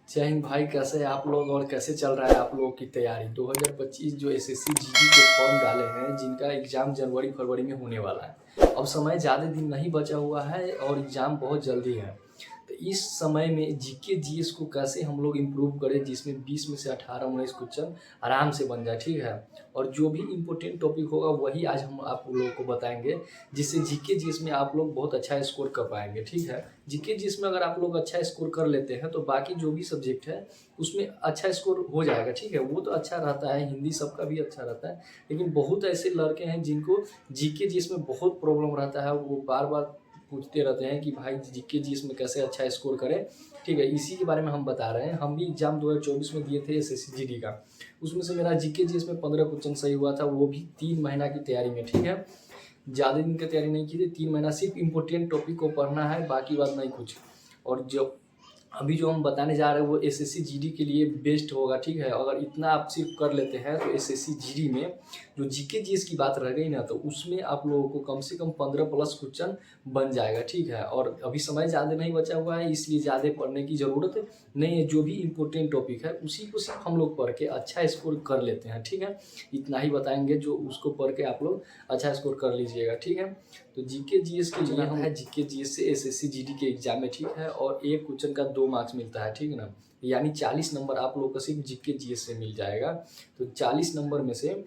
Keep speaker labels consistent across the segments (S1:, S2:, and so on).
S1: जय हिंद भाई, कैसे हैं आप लोग और कैसे चल रहा है आप लोगों की तैयारी। 2025 जो एसएससी जीडी के फॉर्म डाले हैं, जिनका एग्ज़ाम जनवरी फरवरी में होने वाला है। अब समय ज़्यादा दिन नहीं बचा हुआ है और एग्ज़ाम बहुत जल्दी है। तो इस समय में जीके जीएस को कैसे हम लोग इम्प्रूव करें, जिसमें 20 में से 18-19 क्वेश्चन आराम से बन जाए, ठीक है। और जो भी इम्पोर्टेंट टॉपिक होगा वही आज हम आप लोगों को बताएंगे, जिससे जीके जीएस में आप लोग बहुत अच्छा स्कोर कर पाएंगे, ठीक है। जीके जीएस में अगर आप लोग अच्छा स्कोर कर लेते हैं तो बाकी जो भी सब्जेक्ट है उसमें अच्छा स्कोर हो जाएगा, ठीक है। वो तो अच्छा रहता है, हिंदी सबका भी अच्छा रहता है, लेकिन बहुत ऐसे लड़के हैं जिनको जीके जीएस में बहुत प्रॉब्लम रहता है। वो बार बार पूछते रहते हैं कि भाई जीके जीएस में कैसे अच्छा स्कोर करें, ठीक है। इसी के बारे में हम बता रहे हैं। हम भी एग्जाम 2024 में दिए थे एसएससी जीडी का। उसमें से मेरा जीके जीएस में 15 क्वेश्चन सही हुआ था, वो भी 3 महीना की तैयारी में, ठीक है। ज़्यादा दिन की तैयारी नहीं की थी, 3 महीना सिर्फ इम्पोर्टेंट टॉपिक को पढ़ना है, बाकी बात नहीं कुछ। और जो अभी जो हम बताने जा रहे हैं वो एसएससी जीडी के लिए बेस्ट होगा, ठीक है। अगर इतना आप सिर्फ कर लेते हैं तो एसएससी जीडी में जो जीके जीएस की बात रह गई ना, तो उसमें आप लोगों को कम से कम 15 प्लस क्वेश्चन बन जाएगा, ठीक है। और अभी समय ज़्यादा नहीं बचा हुआ है, इसलिए ज़्यादा पढ़ने की ज़रूरत नहीं है। जो भी इम्पोर्टेंट टॉपिक है उसी को सिर्फ हम लोग पढ़ के अच्छा स्कोर कर लेते हैं, ठीक है। इतना ही बताएंगे, जो उसको पढ़ के आप लोग अच्छा स्कोर कर लीजिएगा, ठीक है। तो जीके जीएस के लिए है, जीके जीएस से एसएससी जीडी के एग्जाम में, ठीक है। और एक क्वेश्चन का 2 मार्क्स मिलता है, ठीक है ना। यानी 40 नंबर आप लोग को सिर्फ जीके जीएस से मिल जाएगा। तो 40 नंबर में से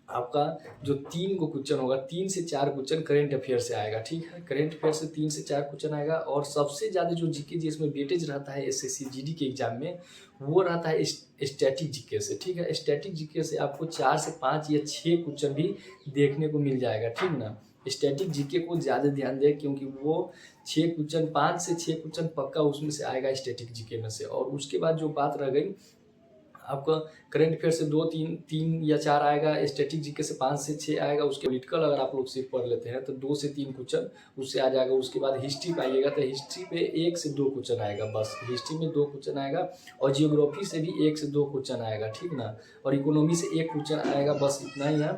S1: आपका जो 3 को क्वेश्चन होगा, 3 से 4 क्वेश्चन करेंट अफेयर से आएगा, ठीक है। करेंट अफेयर से 3 से 4 क्वेश्चन आएगा। और सबसे ज़्यादा जो जीके जीएस में वेटेज रहता है एसएससी जीडी के एग्जाम में, वो रहता है स्टैटिक जीके से, ठीक है। स्टैटिक जीके से आपको 4 से 5 या 6 क्वेश्चन भी देखने को मिल जाएगा, ठीक ना। स्टैटिक जीके को ज़्यादा ध्यान दें, क्योंकि वो 6 क्वेश्चन, 5 से 6 क्वेश्चन पक्का उसमें से आएगा स्टैटिक जीके में से। और उसके बाद जो बात रह गई आपका करंट अफेयर से 2 3 या 4 आएगा, स्टैटिक जीके से 5 से 6 आएगा। उसके पॉलिटिकल अगर आप लोग सिर्फ पढ़ लेते हैं तो 2 से 3 क्वेश्चन उससे आ जाएगा। उसके बाद हिस्ट्री पे आइएगा तो हिस्ट्री पे 1 से 2 क्वेश्चन आएगा, बस हिस्ट्री में 2 क्वेश्चन आएगा। और जियोग्राफी से भी 1 से 2 क्वेश्चन आएगा, ठीक ना। और इकोनॉमी से 1 क्वेश्चन आएगा, बस इतना ही है।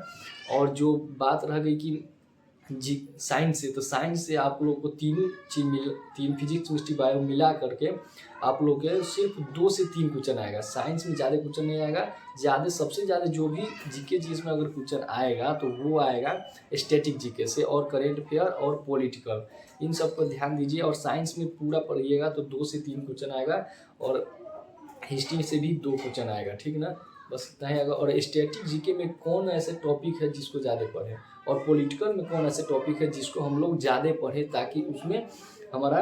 S1: और जो बात रह गई कि जी साइंस से, तो साइंस से आप लोग को तीनों चीज मिल, 3 फिजिक्स केमिस्ट्री बायो मिला करके आप लोग के सिर्फ 2 से 3 क्वेश्चन आएगा। साइंस में ज़्यादा क्वेश्चन नहीं आएगा। ज़्यादा सबसे ज़्यादा जो भी जीके जीएस में अगर क्वेश्चन आएगा तो वो आएगा स्टैटिक जीके से और करेंट अफेयर और पॉलिटिकल, इन सब पर ध्यान दीजिए। और साइंस में पूरा पढ़िएगा तो 2 से 3 क्वेश्चन आएगा। और हिस्ट्री से भी 2 क्वेश्चन आएगा, ठीक ना। बस इतना ही आएगा। और स्टैटिक जीके में कौन ऐसे टॉपिक है जिसको ज़्यादा पढ़े, और पॉलिटिकल में कौन ऐसे टॉपिक है जिसको हम लोग ज़्यादा पढ़ें, ताकि उसमें हमारा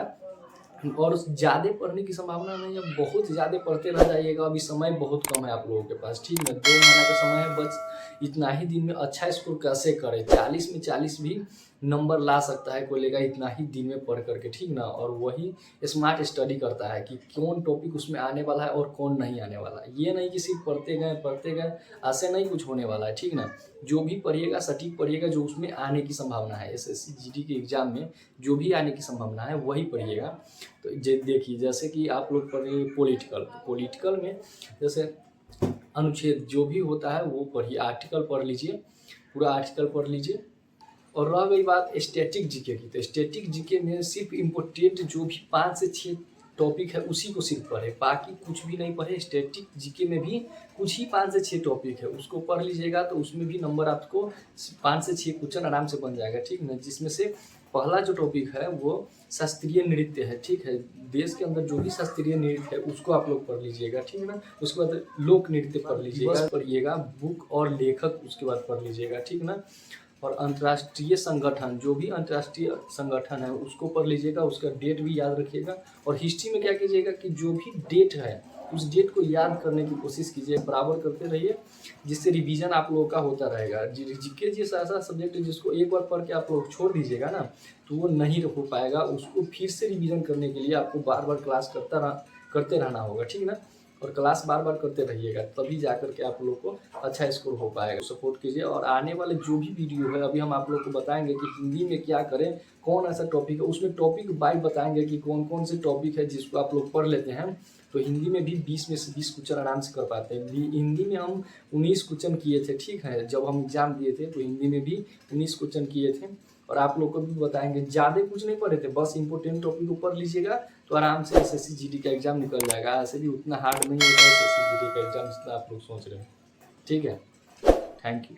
S1: और ज़्यादा पढ़ने की संभावना नहीं है। बहुत ज़्यादा पढ़ते रह जाइएगा, अभी समय बहुत कम है आप लोगों के पास, ठीक है। 2 महीना का समय है बस। इतना ही दिन में अच्छा स्कोर कैसे करें, 40 में 40 भी नंबर ला सकता है कोई, लेगा इतना ही दिन में पढ़ करके, ठीक ना। और वही स्मार्ट स्टडी करता है कि कौन टॉपिक उसमें आने वाला है और कौन नहीं आने वाला है। ये नहीं कि सिर्फ पढ़ते गए, ऐसे नहीं कुछ होने वाला है, ठीक ना। जो भी पढ़िएगा सटीक पढ़िएगा, जो उसमें आने की संभावना है एसएससी जीडी के एग्जाम में जो भी आने की संभावना है वही पढ़िएगा। तो देखिए, जैसे कि आप लोग पढ़िए पॉलिटिकल, तो पॉलिटिकल में जैसे अनुच्छेद जो भी होता है वो पढ़िए, आर्टिकल पढ़ लीजिए, पूरा आर्टिकल पढ़ लीजिए। और रह गई बात स्टैटिक जीके की, तो स्टैटिक जीके में सिर्फ इम्पोर्टेंट जो भी 5 से 6 टॉपिक है उसी को सिर्फ पढ़े, बाकी कुछ भी नहीं पढ़े। स्टैटिक जीके में भी कुछ ही 5 से 6 टॉपिक है, उसको पढ़ लीजिएगा तो उसमें भी नंबर आपको 5 से 6 क्वेश्चन आराम से बन जाएगा, ठीक ना। जिसमें से पहला जो टॉपिक है वो शास्त्रीय नृत्य है, ठीक है। देश के अंदर जो भी शास्त्रीय नृत्य है उसको आप लोग पढ़ लीजिएगा, ठीक है ना। उसके बाद लोक नृत्य पढ़ लीजिएगा, पढ़िएगा बुक और लेखक, उसके बाद पढ़ लीजिएगा, ठीक ना। और अंतर्राष्ट्रीय संगठन, जो भी अंतर्राष्ट्रीय संगठन है उसको पढ़ लीजिएगा, उसका डेट भी याद रखिएगा। और हिस्ट्री में क्या कीजिएगा कि जो भी डेट है उस डेट को याद करने की कोशिश कीजिए, बराबर करते रहिए, जिससे रिवीजन आप लोगों का होता रहेगा। जीके जैसा ऐसा सब्जेक्ट है जिसको एक बार पढ़ के आप लोग छोड़ दीजिएगा ना, तो वो नहीं हो पाएगा। उसको फिर से रिवीजन करने के लिए आपको बार बार क्लास करते रहना होगा, ठीक है ना। और क्लास बार बार करते रहिएगा, तभी जा करके आप लोग को अच्छा स्कोर हो पाएगा। सपोर्ट कीजिए। और आने वाले जो भी वीडियो है अभी हम आप लोग को बताएंगे कि हिंदी में क्या करें, कौन ऐसा टॉपिक है, उसमें टॉपिक बाय बताएंगे कि कौन कौन से टॉपिक है जिसको आप लोग पढ़ लेते हैं तो हिंदी में भी 20 में से 20 क्वेश्चन आराम से कर पाते हैं। हिंदी में हम 19 क्वेश्चन किए थे, ठीक है। जब हम एग्जाम दिए थे तो हिंदी में भी 19 क्वेश्चन किए थे। और आप लोग को भी बताएंगे। ज़्यादा कुछ नहीं पढ़े थे, बस इंपॉर्टेंट टॉपिक ऊपर लीजिएगा तो आराम से एसएससी जीडी का एग्जाम निकल जाएगा। ऐसे भी उतना हार्ड नहीं होता एसएससी जीडी का एग्जाम जितना आप लोग सोच रहे हैं। ठीक है, थैंक यू।